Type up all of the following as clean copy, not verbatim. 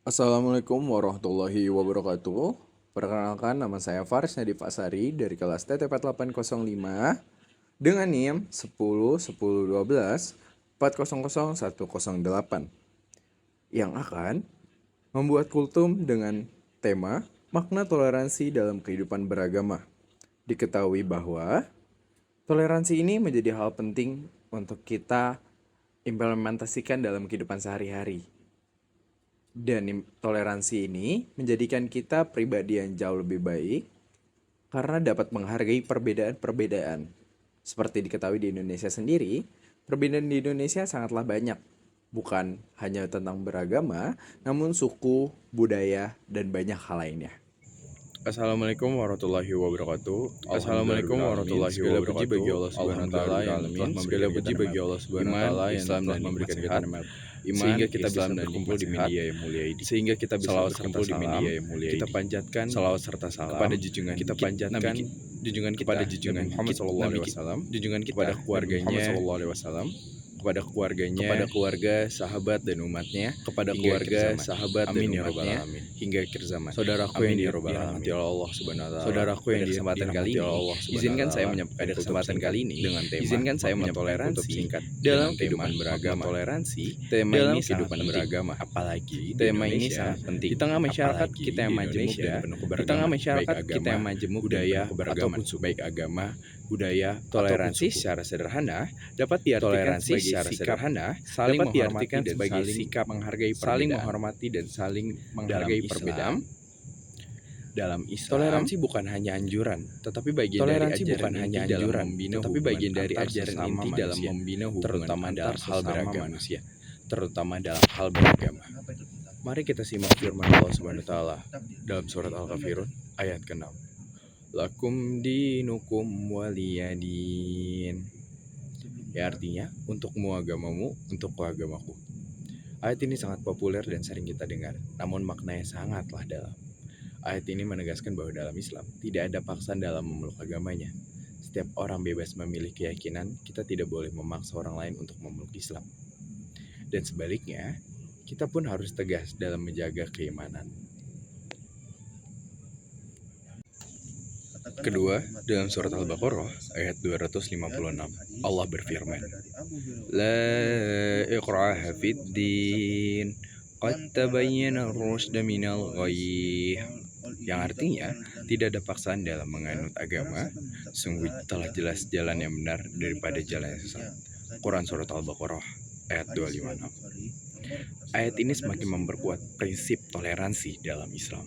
Assalamualaikum warahmatullahi wabarakatuh. Perkenalkan, nama saya Faris Nadif Asari dari kelas TTP 805 dengan NIM 10 10 12 400 108 yang akan membuat kultum dengan tema makna toleransi dalam kehidupan beragama. Diketahui bahwa toleransi ini menjadi hal penting untuk kita implementasikan dalam kehidupan sehari-hari. Dan toleransi ini menjadikan kita pribadi yang jauh lebih baik karena dapat menghargai perbedaan-perbedaan. Seperti diketahui di Indonesia sendiri, perbedaan di Indonesia sangatlah banyak. Bukan hanya tentang beragama, namun suku, budaya, dan banyak hal lainnya. Assalamualaikum warahmatullahi wabarakatuh. Assalamualaikum warahmatullahi Segala puji wabarakatuh. bagi Allah Subhanahu wa taala yang telah Segala memberikan puji kita bagi nikmat Allah Subhanahu wa iman, taala yang Islam telah dan memberikan nikmat kita sehat, nikmat sehingga kita bisa Islam dan berkumpul nikmat di sehat, media yang mulia ini. sehingga kita bisa Salawat berkumpul serta di media salam yang mulia kita ini. panjatkan Salawat serta salam kepada junjungan kita panjatkan junjungan kepada kita junjungan Nabi Muhammad sallallahu alaihi kita, wasallam, junjungan kita kepada Nabi keluarganya, Muhammad sallallahu alaihi wasallam, kepada kepada keluarga, sahabat dan umatnya, kepada hingga keluarga, akhir zaman. sahabat dan Amin ya rabbal umatnya, alamin. hingga akhir zaman. Saudaraku Amin yang ya rabbal dirahmati alamin. Allah Subhanahu wa taala. Saudaraku yang pada kesempatan dirahmati kali ini, Allah Subhanahu wa izinkan saya taala, menyampaikan pada kesempatan singkat kali ini dengan tema izinkan saya makna menyampaikan kutub toleransi singkat dalam dengan kehidupan tema beragama. toleransi Tema dalam ini sangat kehidupan penting, beragama. apalagi di Tema ini Indonesia, sangat penting di tengah masyarakat apalagi kita yang di majemuk Indonesia, dan penuh di tengah keberagaman, masyarakat baik kita yang agama, majemuk budaya, dan penuh keberagaman, ataupun suku. baik agama, budaya, Toleransi ataupun suku. secara sederhana dapat diartikan Toleransi sebagai secara sikap sederhana saling dapat menghormati diartikan dan sebagai saling sikap menghargai saling perbedaan. menghormati dan saling Dalam menghargai Islam, perbedaan. Dalam Islam, toleransi bukan hanya anjuran, tetapi bagian dari toleransi ajaran bukan hanya inti dalam anjuran, membina tetapi hubungan bagian dari antar ajaran sesama inti dalam manusia, membina hubungan terutama antar dalam hal sesama beragama. manusia, terutama dalam hal beragama. Mari kita simak firman Allah Subhanahu wa taala dalam surat Al-Kafirun ayat ke-6. Lakum dinukum waliyadin. Ya, artinya untukmu agamamu, untukku agamaku. Ayat ini sangat populer dan sering kita dengar, namun maknanya sangatlah dalam. Ayat ini menegaskan bahwa dalam Islam tidak ada paksaan dalam memeluk agamanya. Setiap orang bebas memilih keyakinan, kita tidak boleh memaksa orang lain untuk memeluk Islam. Dan sebaliknya, kita pun harus tegas dalam menjaga keimanan. Kedua, dalam surat Al-Baqarah ayat 256, Allah berfirman, La ikraha fid din, qad tabayyana ar-rusydu minal ghayy. Yang artinya, tidak ada paksaan dalam menganut agama, sungguh telah jelas jalan yang benar daripada jalan yang sesat. Quran Surat Al-Baqarah ayat 256. Ayat ini semakin memperkuat prinsip toleransi dalam Islam.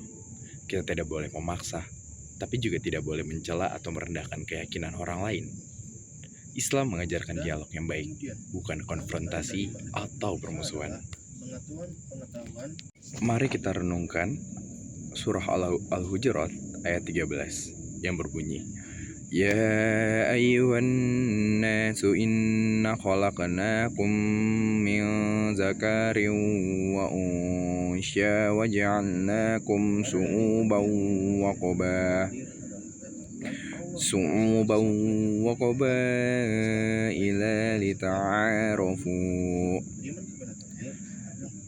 Kita tidak boleh memaksa, tapi juga tidak boleh mencela atau merendahkan keyakinan orang lain. Islam mengajarkan dialog yang baik, bukan konfrontasi atau permusuhan. Mari kita renungkan surah Al-Hujurat ayat 13 yang berbunyi, Ya ayyuhan nasu inna khalaqnakum min zakarin wa unsya wa ja'alnakum su'uban wa qabaila lita'arafu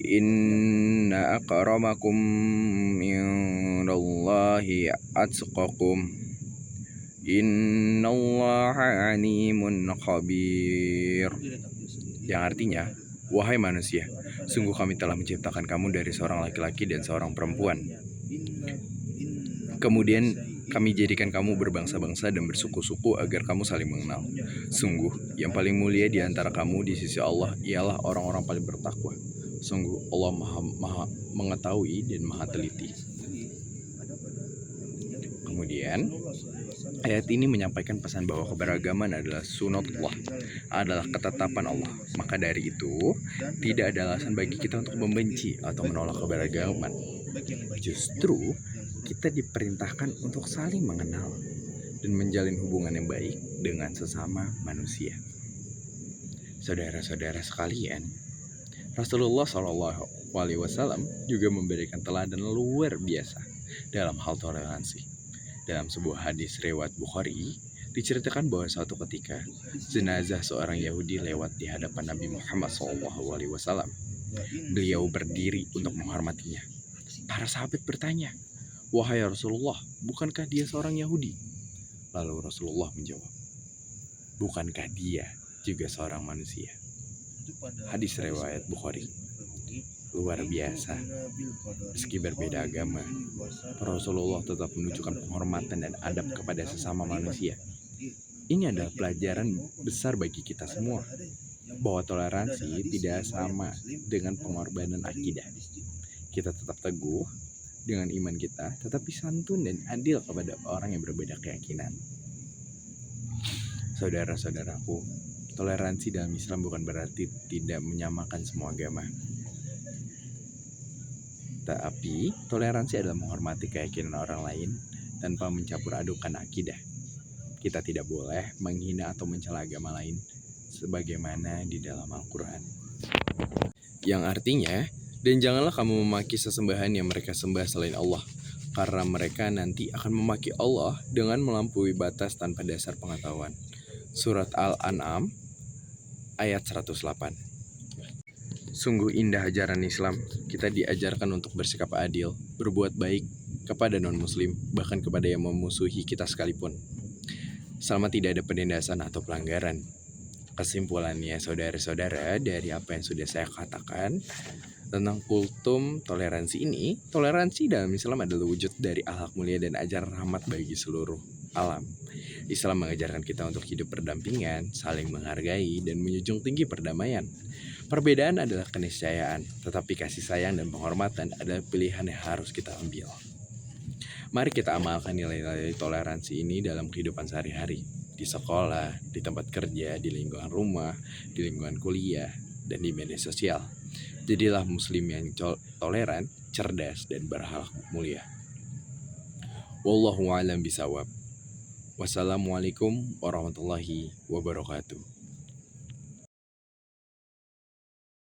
Inna akramakum indallahi atqakum Innallaha alimun khabir. Yang artinya, wahai manusia, sungguh kami telah menciptakan kamu dari seorang laki-laki dan seorang perempuan. Kemudian kami jadikan kamu berbangsa-bangsa dan bersuku-suku agar kamu saling mengenal. Sungguh, yang paling mulia di antara kamu di sisi Allah ialah orang-orang paling bertakwa. Sungguh Allah maha mengetahui dan maha teliti. Kemudian, ayat ini menyampaikan pesan bahwa keberagaman adalah sunatullah, adalah ketetapan Allah. Maka dari itu, tidak ada alasan bagi kita untuk membenci atau menolak keberagaman. Justru, kita diperintahkan untuk saling mengenal dan menjalin hubungan yang baik dengan sesama manusia. Saudara-saudara sekalian, Rasulullah SAW juga memberikan teladan luar biasa dalam hal toleransi. Dalam sebuah hadis riwayat Bukhari, diceritakan bahwa suatu ketika jenazah seorang Yahudi lewat di hadapan Nabi Muhammad SAW. Beliau berdiri untuk menghormatinya. Para sahabat bertanya, "Wahai Rasulullah, bukankah dia seorang Yahudi?" Lalu Rasulullah menjawab, "Bukankah dia juga seorang manusia?" Hadis riwayat Bukhari. Luar biasa. Meski berbeda agama, Rasulullah tetap menunjukkan penghormatan dan adab kepada sesama manusia. Ini adalah pelajaran besar bagi kita semua, bahwa toleransi tidak sama dengan pengorbanan akidah. Kita tetap teguh dengan iman kita, tetapi santun dan adil kepada orang yang berbeda keyakinan. Saudara-saudaraku, toleransi dalam Islam bukan berarti tidak menyamakan semua agama. Tapi, toleransi adalah menghormati keyakinan orang lain tanpa mencampur adukan akidah. Kita tidak boleh menghina atau mencela agama lain sebagaimana di dalam Al-Quran. Yang artinya, dan janganlah kamu memaki sesembahan yang mereka sembah selain Allah, karena mereka nanti akan memaki Allah dengan melampaui batas tanpa dasar pengetahuan. Surat Al-An'am ayat 108. Sungguh indah ajaran Islam. Kita diajarkan untuk bersikap adil, berbuat baik kepada non-muslim, bahkan kepada yang memusuhi kita sekalipun, selama tidak ada penindasan atau pelanggaran. Kesimpulannya, saudara-saudara, dari apa yang sudah saya katakan tentang kultum toleransi ini, toleransi dalam Islam adalah wujud dari akhlak mulia dan ajaran rahmat bagi seluruh alam. Islam mengajarkan kita untuk hidup berdampingan, saling menghargai, dan menjunjung tinggi perdamaian. Perbedaan adalah keniscayaan, tetapi kasih sayang dan penghormatan adalah pilihan yang harus kita ambil. Mari kita amalkan nilai-nilai toleransi ini dalam kehidupan sehari-hari, di sekolah, di tempat kerja, di lingkungan rumah, di lingkungan kuliah, dan di media sosial. Jadilah muslim yang toleran, cerdas, dan berakhlak mulia. Wallahu a'lam bishawab. Wassalamualaikum warahmatullahi wabarakatuh.